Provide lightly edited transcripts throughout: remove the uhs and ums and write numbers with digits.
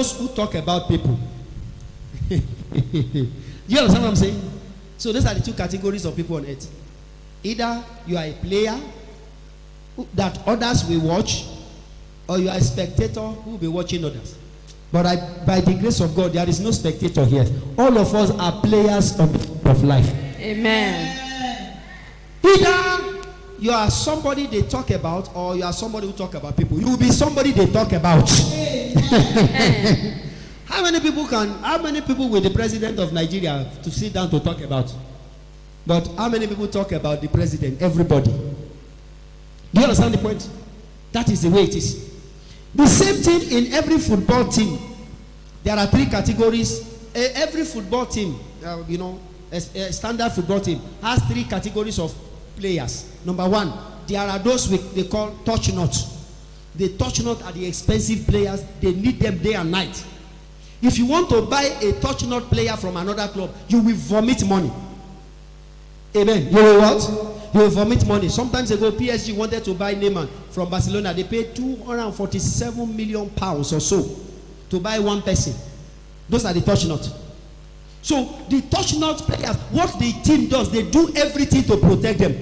those who talk about people. You understand what I'm saying? So those are the two categories of people on earth. Either you are a player that others will watch, or you are a spectator who will be watching others. But by the grace of God, there is no spectator here. All of us are players of life. Amen. Either you are somebody they talk about, or you are somebody who talk about people. You will be somebody they talk about. How many people with the president of Nigeria to sit down to talk about? But how many people talk about the president? Everybody. Do you understand the point? That is the way it is. The same thing in every football team. There are three categories. Every football team, a standard football team has three categories of players. Number one, there are those they call touch nuts. The touch nuts are the expensive players. They need them day and night. If you want to buy a touch nut player from another club, you will vomit money. Amen. You will what? You will vomit money. Sometimes ago, PSG wanted to buy Neymar from Barcelona. They paid £247 million or so to buy one person. Those are the touch nuts. So the touch nut players, what the team does, they do everything to protect them.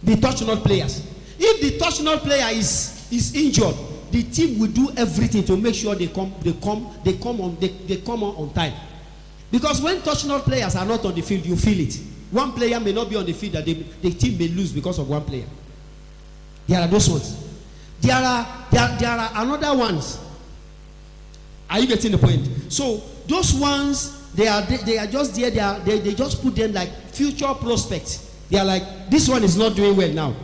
The touch nut players. If the touch nut player is injured, the team will do everything to make sure they come on time. Because when touch nut players are not on the field, you feel it. One player may not be on the field, that the team may lose because of one player. There are those ones. There are another ones. Are you getting the point? So those ones, they are just there. They just put them like future prospects. They are like, this one is not doing well now.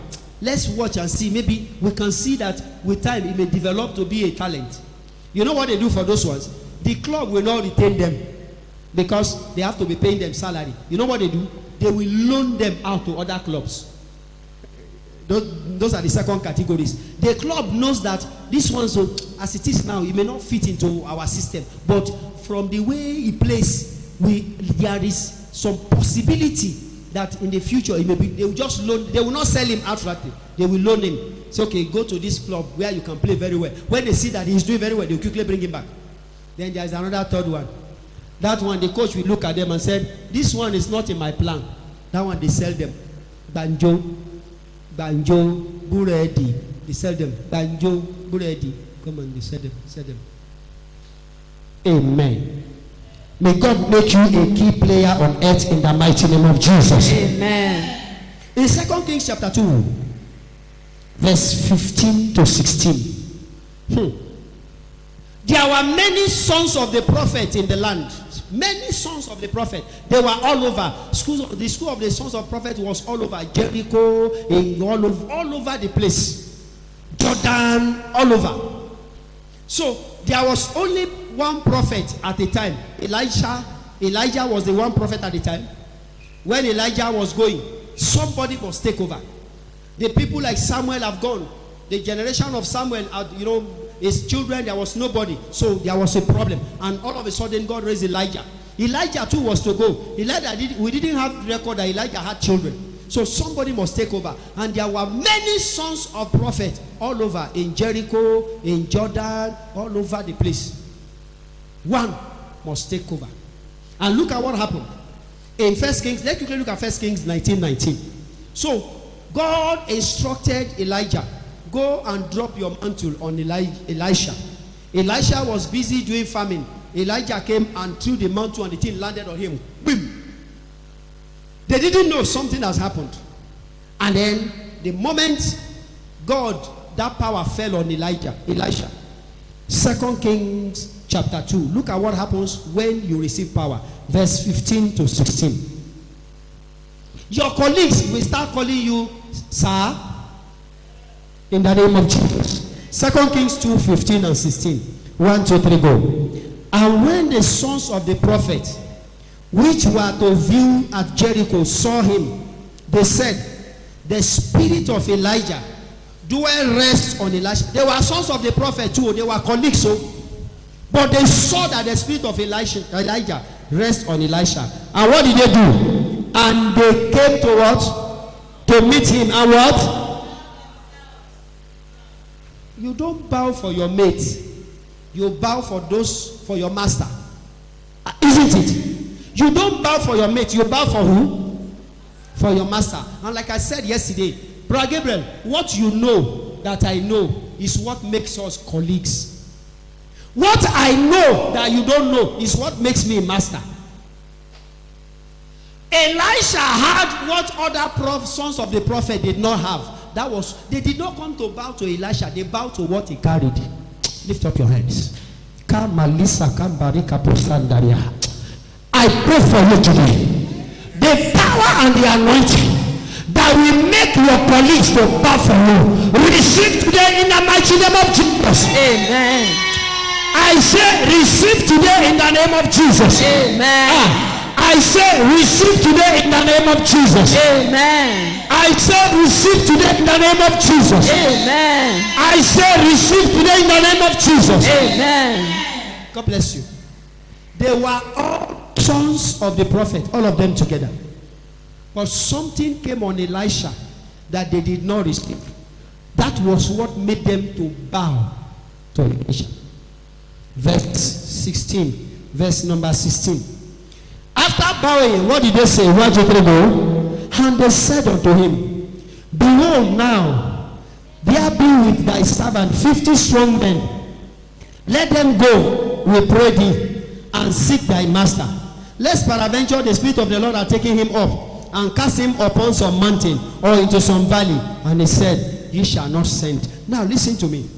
Let's watch and see. Maybe we can see that with time it may develop to be a talent. You know what they do for those ones? The club will not retain them because they have to be paying them salary. You know what they do? They will loan them out to other clubs. Those are the second categories. The club knows that this one, so as it is now, it may not fit into our system, but from the way he plays, there is some possibility that in the future it may be. They will just loan. They will not sell him outrightly. They will loan him. Say, okay, go to this club where you can play very well. When they see that he's doing very well, they will quickly bring him back. Then there is another third one. That one, the coach will look at them and said, this one is not in my plan. That one, they sell them. Banjo, Buredi. They sell them. Banjo, Buredi. Come on, they sell them. Amen. May God make you a key player on earth in the mighty name of Jesus. Amen. In 2 Kings chapter 2, verse 15 to 16. There were many sons of the prophet in the land. Many sons of the prophet. They were all over. The school of the sons of prophet was all over Jericho, all over the place. Jordan, all over. So there was only one prophet at the time. Elijah was the one prophet at the time. When Elijah was going, somebody must take over. The people like Samuel have gone. The generation of Samuel, his children, there was nobody. So there was a problem. And all of a sudden, God raised Elijah. Elijah too was to go. We didn't have record that Elijah had children. So somebody must take over. And there were many sons of prophets all over. In Jericho, in Jordan, all over the place. One must take over. And look at what happened. In 1 Kings, let's quickly look at 1 Kings 19:19. So God instructed Elijah, go and drop your mantle on Elisha. Elisha was busy doing farming. Elijah came and threw the mantle and the thing landed on him. Boom. They didn't know something has happened. And then the moment that power fell on Elisha. 2 Kings chapter 2. Look at what happens when you receive power. Verse 15 to 16. Your colleagues will start calling you sir. In the name of Jesus. 2 Kings 2, 15 and 16. 1, 2, 3, go. And when the sons of the prophet, which were to view at Jericho, saw him, they said, the spirit of Elijah doeth rest on Elisha. They were sons of the prophet too. They were colleagues. So, but they saw that the spirit of Elijah rest on Elisha. And what did they do? And they came to what? To meet him. And what? You don't bow for your mate. You bow for your master. Isn't it? You don't bow for your mate. You bow for who? For your master. And like I said yesterday, Brother Gabriel, what you know that I know is what makes us colleagues. What I know that you don't know is what makes me a master. Elisha had what other sons of the prophet did not have. That was, they did not come to bow to Elisha. They bowed to what he carried. Lift up your hands. I pray for you today. The power and the anointing that will make your colleagues to bow for you, receive today in the mighty name of Jesus. Amen. I say receive today in the name of Jesus. Amen. I say receive today in the name of Jesus. Amen. I say receive today in the name of Jesus. Amen. I say receive today in the name of Jesus. Amen. God bless you. They were all sons of the prophet, all of them together. But something came on Elisha that they did not receive. That was what made them to bow to Elisha. Verse 16, verse number 16. After bowing, what did they say? 1, 2, 3, go. And they said unto him, behold now, there be with thy servant 50 strong men. Let them go, we pray thee, and seek thy master. Lest peradventure the Spirit of the Lord are taking him up, and cast him upon some mountain, or into some valley. And he said, ye shall not send. Now listen to me.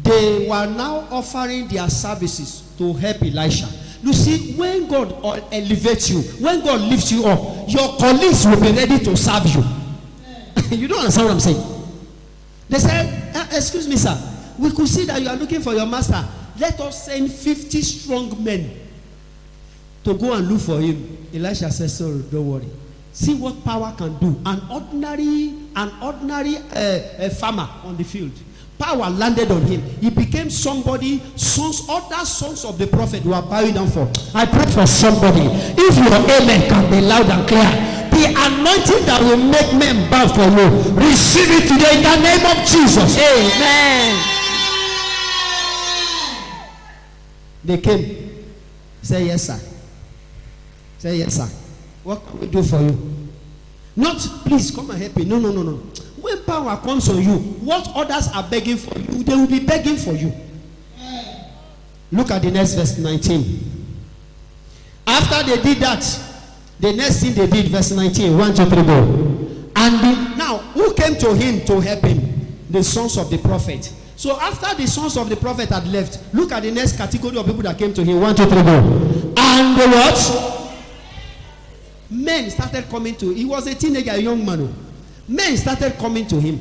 They were now offering their services to help Elisha. You see, when God elevates you, when God lifts you up, your colleagues will be ready to serve you. You don't understand what I'm saying? They said, excuse me, sir, we could see that you are looking for your master. Let us send 50 strong men to go and look for him. Elisha says, sorry, don't worry. See what power can do. An ordinary farmer on the field. Power landed on him. He became somebody. Other sons of the prophet who are bowing down for. I pray for somebody. If your amen can be loud and clear, the anointing that will make men bow for you, receive it today in the name of Jesus. Amen. They came. Say yes, sir. Say yes, sir. What can we do for you? Not, please come and help me. No. When power comes on you, what others are begging for you, they will be begging for you. Look at the next verse 19. After they did that, the next thing they did, verse 19, 1, 2, 3, go. And now, who came to him to help him? The sons of the prophet. So after the sons of the prophet had left, look at the next category of people that came to him. 1, 2, 3, go. And the what? Men started coming to him. He was a teenager, a young man. Men started coming to him.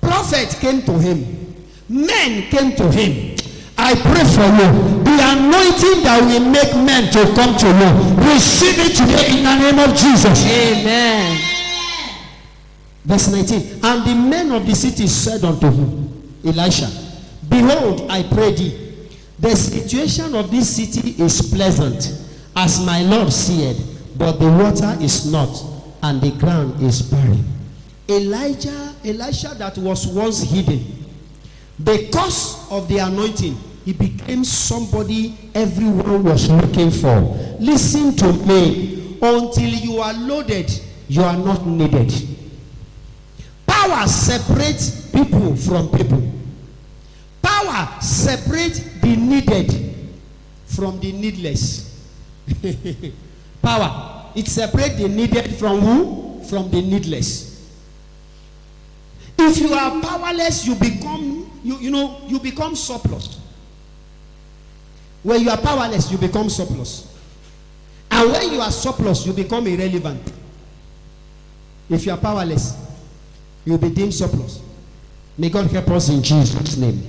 Prophets came to him. Men came to him. I pray for you. The anointing that will make men to come to you, receive it today in the name of Jesus. Amen. Verse 19. And the men of the city said unto him, Elisha, behold, I pray thee, the situation of this city is pleasant, as my Lord seeth, but the water is not, and the ground is barren. Elisha that was once hidden, because of the anointing, he became somebody everyone was looking for. Listen to me. Until you are loaded, you are not needed. Power separates people from people. Power separates the needed from the needless. Power, it separates the needed from who? From the needless. If you are powerless, you become surplus. When you are powerless, you become surplus. And when you are surplus, you become irrelevant. If you are powerless, you will be deemed surplus. May God help us in Jesus' name.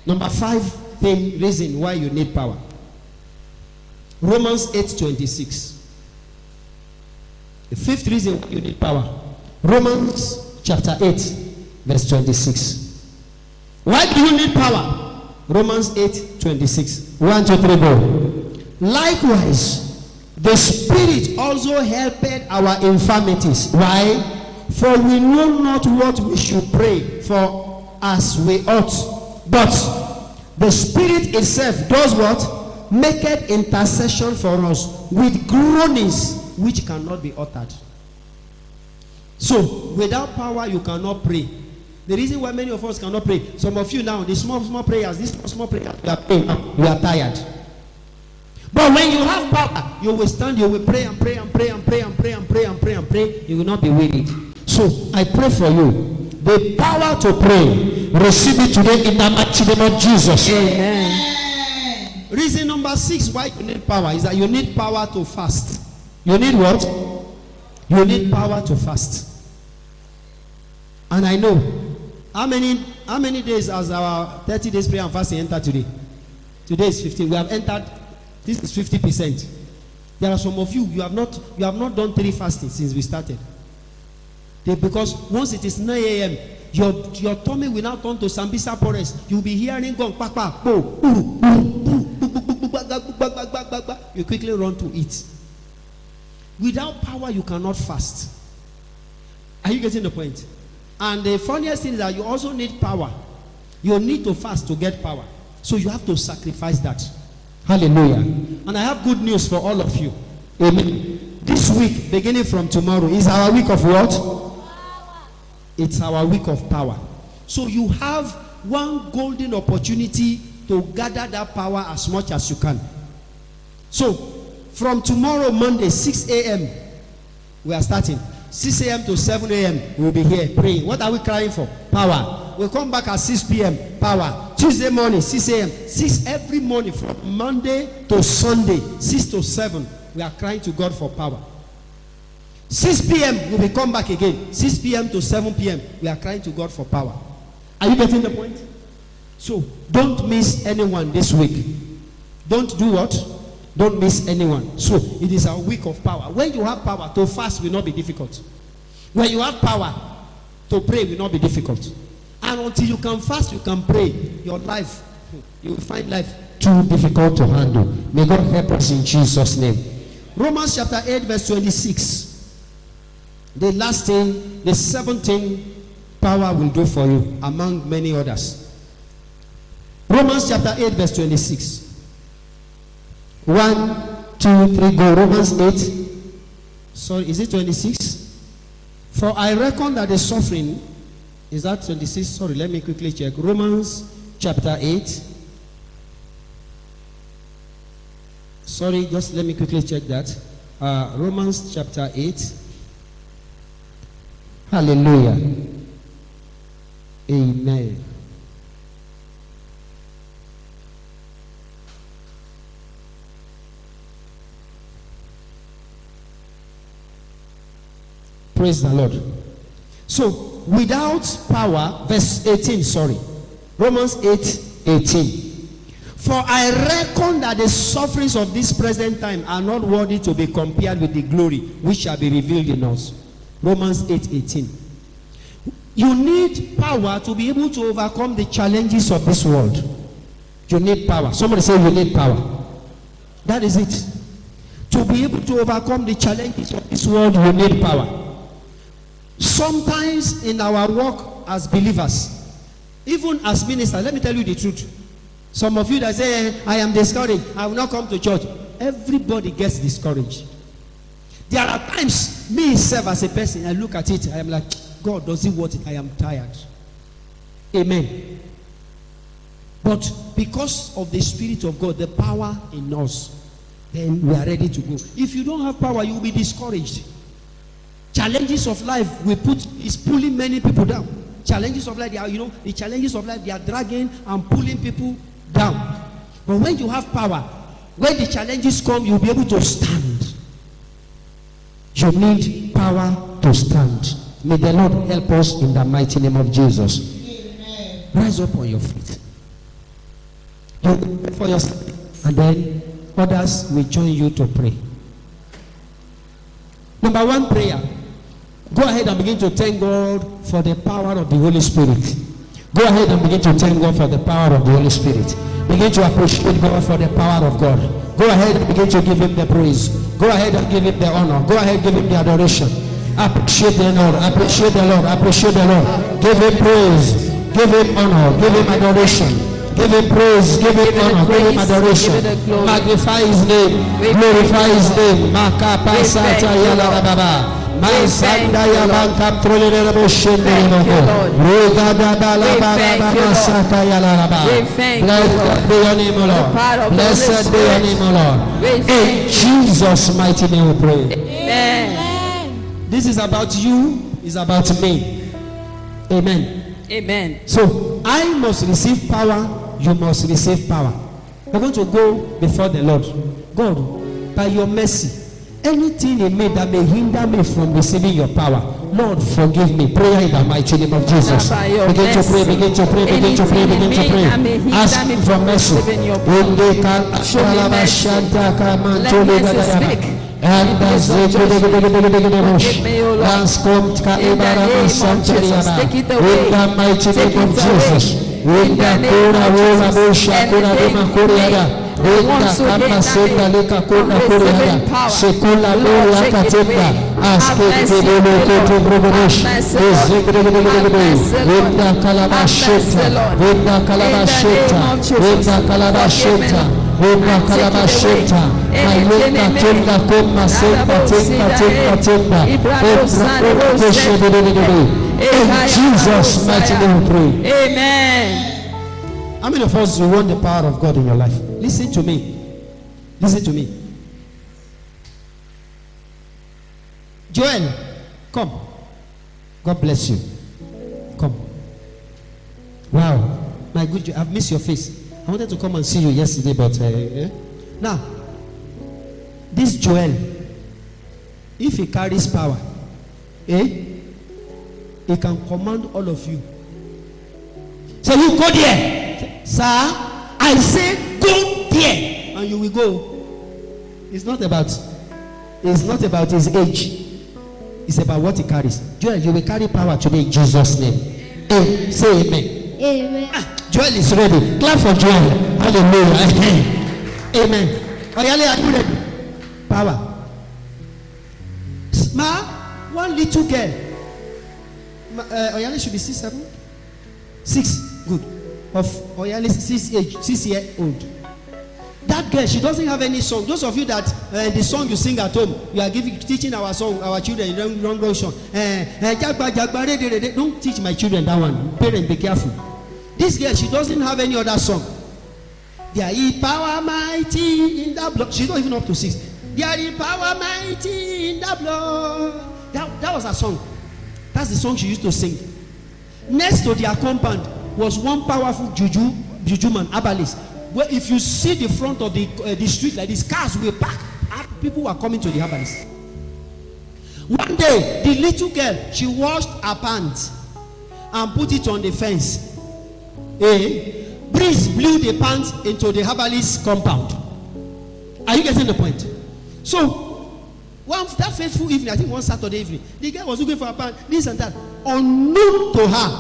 Number 5 reason why you need power. Romans 8:26. The 5th reason why you need power. Romans chapter 8, verse 26. Why do you need power? Romans 8:26. 1, 2, 3, go. Likewise, the Spirit also helped our infirmities. Why? For we know not what we should pray for as we ought. But the Spirit itself does what? Maketh intercession for us with groanings which cannot be uttered. So, without power, you cannot pray. The reason why many of us cannot pray, some of you now, the small prayers, these small prayers, you are praying, you are tired. But when you have power, you will stand, you will pray and pray and pray and pray and pray and pray and pray and pray. You will not be wearied. So, I pray for you. The power to pray, receive it today in the mighty name of Jesus. Amen. Reason number 6 why you need power is that you need power to fast. You need what? You need power to fast. And I know how many days has our 30 days prayer and fasting entered today? Today is 15. We have entered. This is 50%. There are some of you have not done 3 fastings since we started. Because once it is 9 a.m., your tummy will now turn to Sambisa Forest. You'll be hearing gong, you quickly run to eat. Without power, you cannot fast. Are you getting the point? And the funniest thing is that you also need power. You need to fast to get power. So you have to sacrifice that. Hallelujah. And I have good news for all of you. Amen. This week, beginning from tomorrow, is our week of what? It's our week of power. So you have one golden opportunity to gather that power as much as you can. So, from tomorrow, Monday, 6 a.m., we are starting. 6 a.m. to 7 a.m., we'll be here praying. What are we crying for? Power. We'll come back at 6 p.m., power. Tuesday morning, 6 a.m. 6 every morning from Monday to Sunday, 6 to 7, we are crying to God for power. 6 p.m. we will come back again. 6 p.m. to 7 p.m. we are crying to God for power. Are you getting the point? So, don't miss anyone this week. Don't do what? Don't miss anyone. So, it is our week of power. When you have power, to fast will not be difficult. When you have power, to pray will not be difficult. And until you can fast, you can pray. Your life, you will find life too difficult to handle. May God help us in Jesus' name. Romans chapter 8 verse 26. The last thing, the 7th thing power will do for you among many others. Romans chapter 8 verse 26. 1, 2, 3, go. Romans 8. Sorry, is it 26? For I reckon that the suffering, is that 26? Sorry, let me quickly check. Romans chapter 8. Sorry, just let me quickly check that. Romans chapter 8. Hallelujah. Amen. Praise the Lord. So, without power, verse 18, sorry. Romans 8:18. For I reckon that the sufferings of this present time are not worthy to be compared with the glory which shall be revealed in us. Romans 8:18. You need power to be able to overcome the challenges of this world. You need power. Somebody say you need power. That is it. To be able to overcome the challenges of this world, you need power. Sometimes in our work as believers, even as ministers, let me tell you the truth. Some of you that say, I am discouraged, I will not come to church. Everybody gets discouraged. There are times, me myself as a person, I look at it, I am like, God, does he want it? I am tired. Amen. But because of the Spirit of God, the power in us, then we are ready to go. If you don't have power, you will be discouraged. Challenges of life is pulling many people down. Challenges of life, they are, the challenges of life, they are dragging and pulling people down. But when you have power, when the challenges come, you'll be able to stand. You need power to stand. May the Lord help us in the mighty name of Jesus. Amen. Rise up on your feet. You pray for yourself, and then others will join you to pray. Number 1 prayer. Go ahead and begin to thank God for the power of the Holy Spirit. Go ahead and begin to thank God for the power of the Holy Spirit. Begin to appreciate God for the power of God. Go ahead and begin to give him the praise. Go ahead and give him the honor. Go ahead and give him the adoration. Appreciate the Lord. Appreciate the Lord. Appreciate the Lord. Give him praise. Give him honor. Give him adoration. Give him praise. Give him honor. Give him adoration. Magnify his name. Glorify his name. Makapasata yala baba. Mansanda yabanka trolere boshende bogo. Rugada bala bala baba sata yala baba. Blessed be your name, O Lord. Blessed be your name, O Lord. In Jesus' mighty name we pray. Amen. This is about you. It's about me. Amen. Amen. So I must receive power. You must receive power. We're going to go before the Lord. God, by your mercy, anything in me that may hinder me from receiving your power, Lord, forgive me. Prayer in the mighty name of Jesus. Begin to pray, begin to pray, begin to pray, begin to pray. Ask for mercy. And as the dance come to in the mighty name of Jesus. In the Kura Wola Busha Kura Dima Kuriada. In the Kama Senda Lika Kura Kuriada. Sekula Bola Katinda. Ask it to be located to Brugonish. In the Kalabashita. In the Kalabashita. In the Kalabashita. Oba kalabasheta, mayeka tunda koma senta tinka tinka. In Jesus' mighty name we pray. Amen. How many of us you want the power of God in your life? Listen to me. Listen to me. Joel, come. God bless you. Come. Wow, my good, I've missed your face. I wanted to come and see you yesterday, but now, this Joel, if he carries power, he can command all of you. So you go there, sir. I say go there, and you will go. It's not about his age. It's about what he carries. Joel, you will carry power today in Jesus' name. Say amen. Amen. Joel is ready. Clap for Joel. Hallelujah. Amen. Oyale, are you ready? Power. Ma, one little girl. Oyale should be 6, 7? 6. Good. Of Oyale 6-year-old. That girl, she doesn't have any song. Those of you that the song you sing at home, you are teaching our song, our children, wrong song. Don't teach my children that one. Parents, be careful. This girl, she doesn't have any other song. There is power mighty in the blood. She's not even up to 6. There is power mighty in the blood. That was her song. That's the song she used to sing. Next to their compound was one powerful juju man, herbalist. Where if you see the front of the street like this, cars will park. People were coming to the herbalist. One day, the little girl, she washed her pants and put it on the fence. Breeze blew the pants into the herbalist compound. Are you getting the point? So, that fateful evening, I think one Saturday evening, the girl was looking for her pants, this and that. Unknown to her,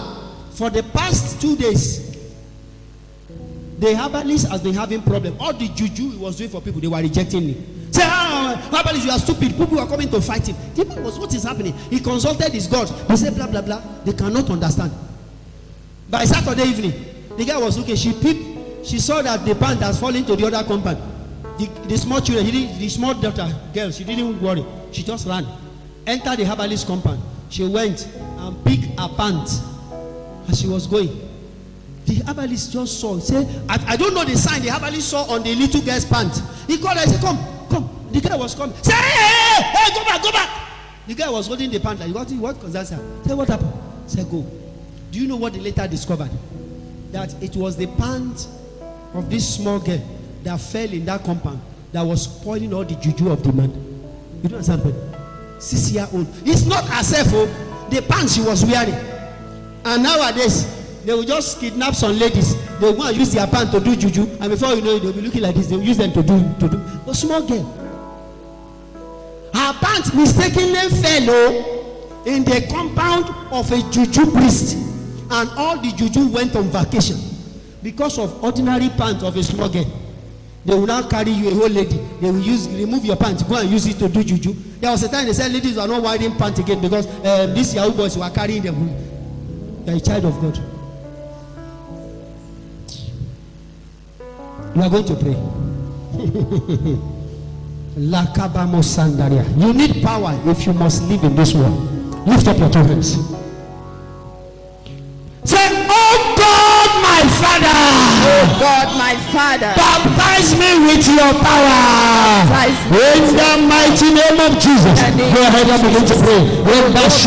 for the past 2 days, the herbalist has been having problem. All the juju he was doing for people, they were rejecting me. Say, herbalist, you are stupid. People were coming to fight him. The man was, what is happening? He consulted his God. He said, blah, blah, blah. They cannot understand. By Saturday evening, the guy was looking. She peeped. She saw that the pant has fallen to the other compound. The small children, the small daughter, girl, she didn't worry. She just ran. Entered the herbalist compound. She went and picked her pant. As she was going, the herbalist just saw. Say, I don't know the sign the herbalist saw on the little girl's pant. He called her and said, come. The guy was coming. Say, hey, go back. The guy was holding the pant. Like, what concerns her? Say, what happened? Say, go. Do you know what they later discovered? That it was the pant of this small girl that fell in that compound that was spoiling all the juju of the man. You don't understand? 6-year-old. It's not herself, the pants she was wearing. And nowadays, they will just kidnap some ladies. They will go and use their pants to do juju. And before you know it, they'll be looking like this. They will use them to do. A small girl. Her pants mistakenly fell in the compound of a juju priest. And all the juju went on vacation. Because of ordinary pants of a small girl. They will now carry you, a whole lady. They will remove your pants, go and use it to do juju. There was a time they said ladies are not wearing pants again because these Yahoo boys were carrying them. You are a child of God. You are going to pray. Lakabamo Sandaria. You need power if you must live in this world. Lift up your two hands. Say, oh God, my Father. Oh God, my Father. Baptize me with your power. Baptize me In the mighty name of Jesus. Go ahead and begin to pray. Baptize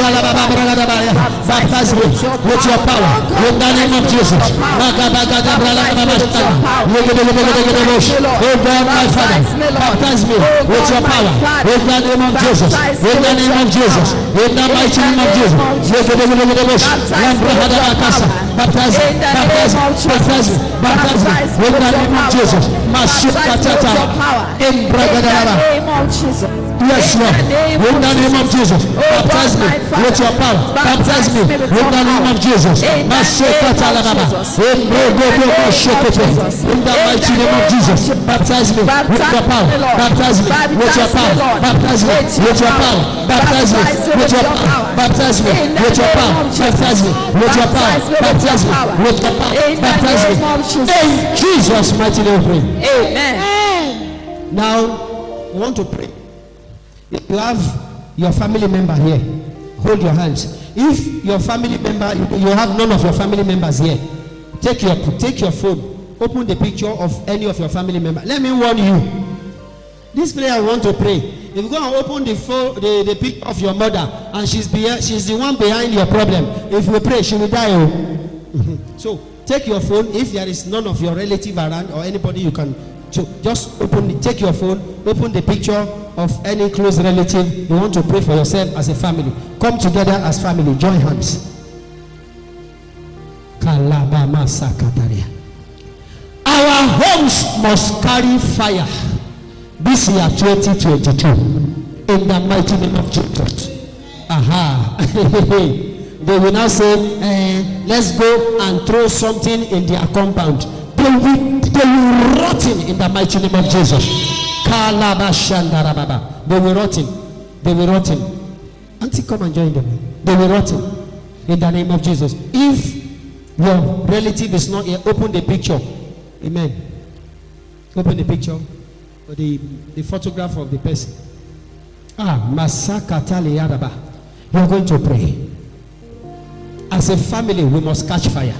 me with your power. In the name of Jesus. Oh God, my Father. Baptize me with your power. In the name of Jesus. In the name of Jesus. In the mighty name of Jesus. Baptize me. Baptize me. Baptize me. Baptize me. In the name of Jesus. Yes, Lord. In the name of Jesus. Baptize me with your power. Baptize me in the name of Jesus. In the mighty name of Jesus. Baptize me with your power. Baptize me with your power. Baptize me with your power. Baptize me with your power. Baptize me with your power. Baptize me with your power. Baptize me with your power. Baptize me. In Jesus' mighty name we pray. Amen. Now, we want to pray. If you have your family member here, hold your hands. If your family member, you have none of your family members here, take your phone, open the picture of any of your family member. Let me warn you. This prayer I want to pray. If you go and open the picture of your mother, and she's the one behind your problem, if we pray, she will die. So take your phone. If there is none of your relative around or anybody, you can just take your phone, open the picture of any close relative you want to pray for yourself as a family. Come together as family. Join hands. Our homes must carry fire this year 2022 in the mighty name of Jesus. Aha. They will now say, let's go and throw something in their compound. They will rotten in the mighty name of Jesus. They will rotten. They will rotten. Auntie, come and join them. They will rotten in the name of Jesus. If your relative is not here, open the picture. Amen. Open the picture. The photograph of the person. Masakatali Yadaba. You are going to pray. As a family, we must catch fire.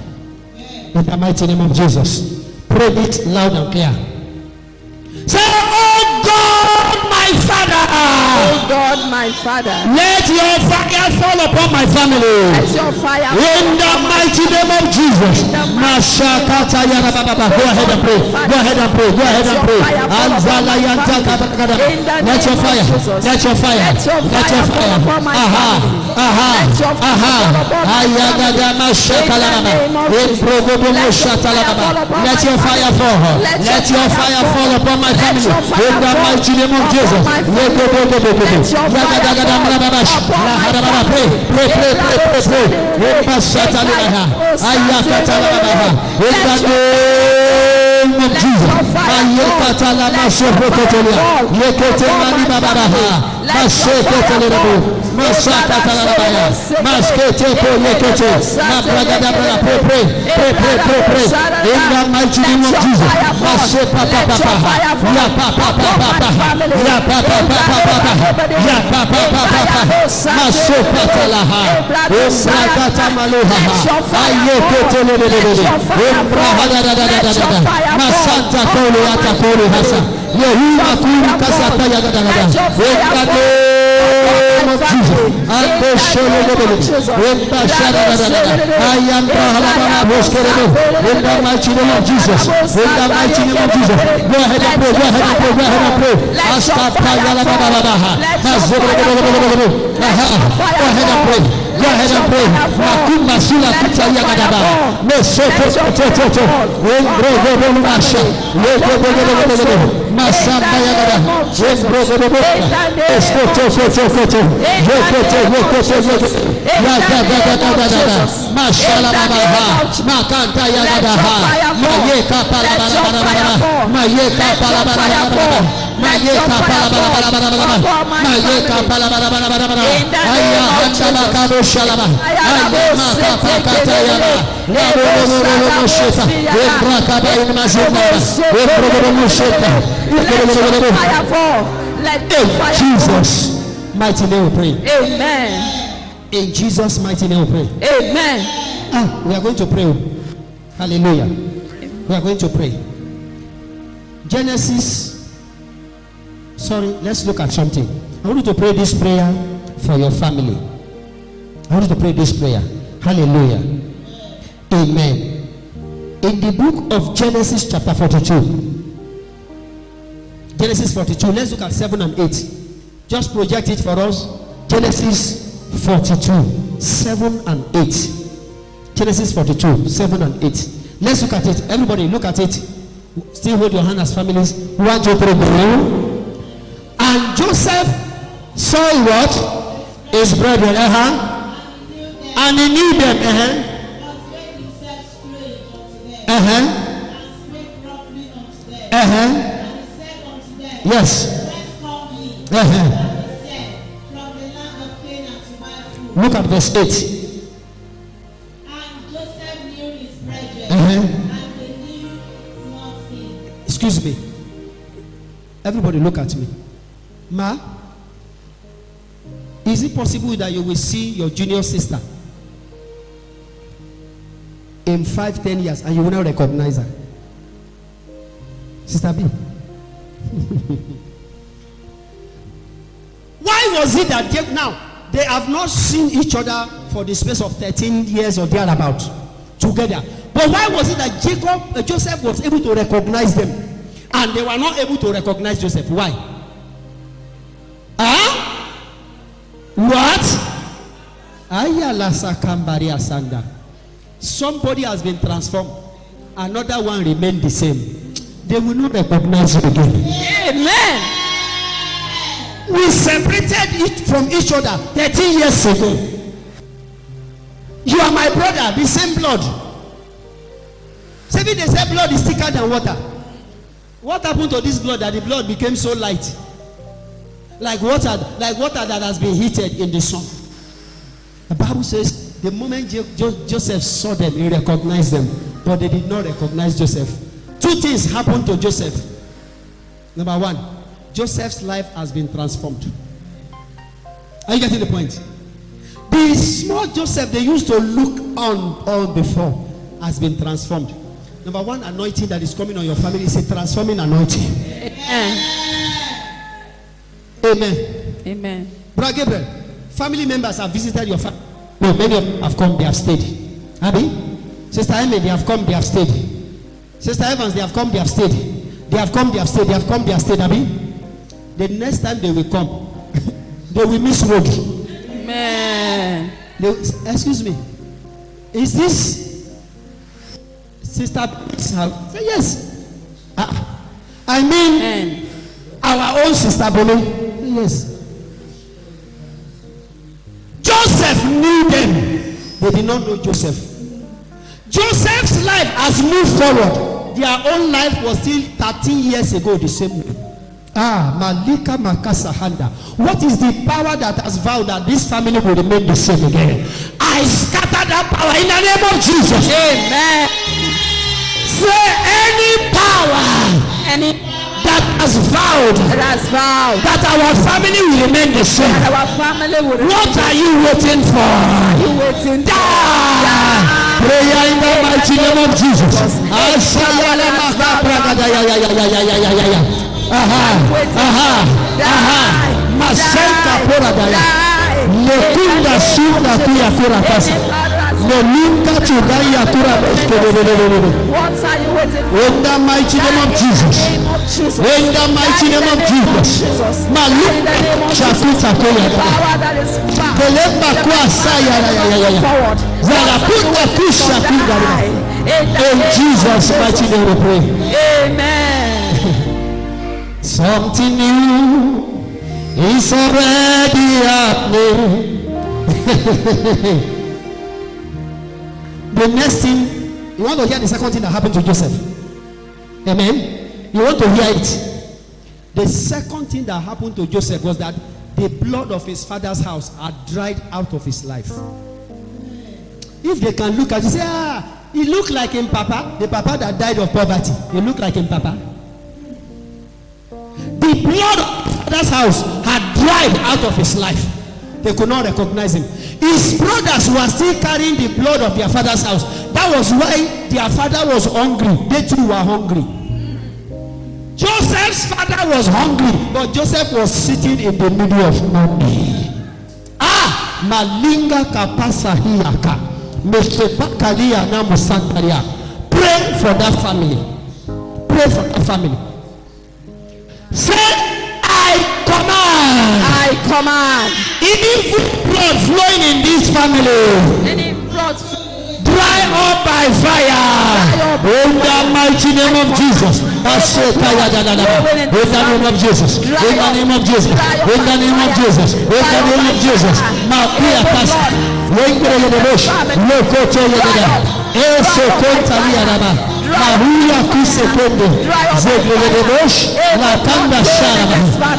In the mighty name of Jesus. Pray it loud and clear. Say, oh God, my Father. Oh God, my Father. Let your fire fall upon my family. Let your fire in the mighty name of Jesus. Go ahead and pray. Go ahead and pray. Go ahead and pray. Let your fire. Let your fire. Let your fire. Aha. Aha. Aha. Let your fire fall. Let your fire fall upon my family. In the mighty name of Jesus. Go ahead and pray. Makumba sula kuta ya gadaba. Mesoto toto. Masamba ya gada. Mashala baba. Makanta ya gada. Mayeka pala. Let your fire fall upon my family. In the name of Jesus' mighty name we pray. Amen. In Jesus' mighty name we pray. Amen. We are going to pray. Hallelujah. We are going to pray. Genesis. Sorry, let's look at something. I want you to pray this prayer for your family. I want you to pray this prayer. Hallelujah. Amen. In the book of Genesis chapter 42. Genesis 42. Let's look at 7 and 8. Just project it for us. Genesis 42. 7 and 8. Genesis 42. 7 and 8. Let's look at it. Everybody look at it. Still hold your hand as families. 1, 2, 3, go. And Joseph saw what? His brethren. And he knew them. Yes. Look at verse 8. And Joseph knew his brethren, and they knew not him. Excuse me. Everybody look at me. Ma, is it possible that you will see your junior sister in 5-10 years and you will not recognize her? Sister B. Why was it that they have not seen each other for the space of 13 years or thereabout together? But why was it that Joseph was able to recognize them and they were not able to recognize Joseph? Why? What? Somebody has been transformed. Another one remained the same. They will not recognize you again. Amen. We separated it from each other 13 years ago. You are my brother, the same blood. Say they say blood is thicker than water. What happened to this blood that the blood became so light? Like water that has been heated in the sun. The Bible says the moment Joseph saw them, he recognized them, but they did not recognize Joseph. 2 things happened to Joseph. Number 1, Joseph's life has been transformed. Are you getting the point? The small Joseph they used to look on before has been transformed. Number 1 anointing that is coming on your family is a transforming anointing. Amen. Amen. Amen. Brother Gabriel, family members have visited your family. No, many of them have come, they have stayed. Abi? Sister Amy, they have come, they have stayed. Sister Evans, they have come, they have stayed. They have come, they have stayed. They have come, they have stayed. Abi? The next time they will come, they will miss road. Amen. Excuse me. Is this Sister B's house? Say yes. I mean, Amen. Our own Sister Bolo. Yes. Joseph knew them. They did not know Joseph. Joseph's life has moved forward. Their own life was still 13 years ago the same way. Malika Makasa Handa. What is the power that has vowed that this family will remain the same again? I scatter that power in the name of Jesus. Amen. Say any power that has vowed that our family will remain the same. What are you waiting for? Prayer in the mighty name of Jesus. Masenka poradaya. Lekunda sunda kuya kura kasa. Lelinka tudaya kura. What are you waiting for? In the mighty name of Jesus. In the mighty name of Jesus. Maluka shakuta koya. Kelemba kwa saya ya. Zalaputa kusha kuda. In Jesus' mighty name we pray. Amen. Something new is already happening. The next thing, you want to hear the second thing that happened to Joseph. Amen. You want to hear it. The second thing that happened to Joseph was that the blood of his father's house had dried out of his life. If they can look at you, say, he looked like him papa, the papa that died of poverty. He looked like him papa. The blood of his father's house had dried out of his life. They could not recognize him. His brothers were still carrying the blood of their father's house. That was why their father was hungry. They too were hungry. Joseph's father was hungry, but Joseph was sitting in the middle of money. Malinga kapasa hiyaka. Meshepakalia na musantaria. Pray for that family. Pray for that family. Say, I command any blood flowing in this family, Any blood dry up by fire. In the mighty name of Jesus. In the name of Jesus. In the name of Jesus. In the name of Jesus. In the name of Jesus. Makia pasa. Wengere yedesh. Lokoto yededa. Eso kontalia raba. Mahuya kusekondo. Zegere yedesh. La kanda sharaba.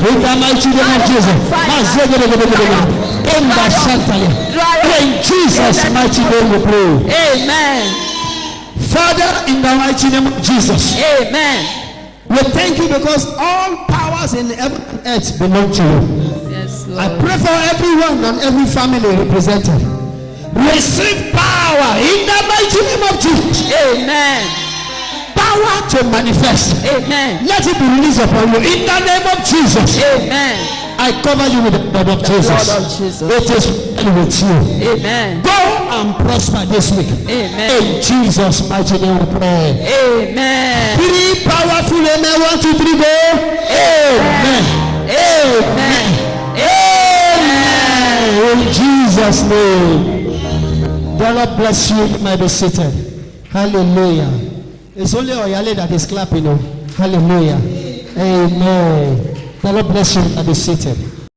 In the mighty name of Jesus. Mazegere yedesh. Enda shantalia. In Jesus' mighty name we pray. Amen. Father, in the mighty name of Jesus. Amen. We thank you because all powers in heaven and earth belong to you. Yes, Lord. I pray for everyone and every family represented. Receive power in the mighty name of Jesus. Amen. Power to manifest. Amen. Let it be released upon you in the name of Jesus. Amen. I cover you with the blood of Jesus. blood of Jesus. It is well with you. Amen. Go and prosper this week. Amen. In Jesus' mighty name we pray. Amen. 3 powerful amen. 1, 2, 3, go. Amen. Amen. Amen. In Jesus' name. The Lord bless you. You might be seated. Hallelujah. It's only Oyale that is clapping. Hallelujah. Amen. The Lord bless you. You might be seated.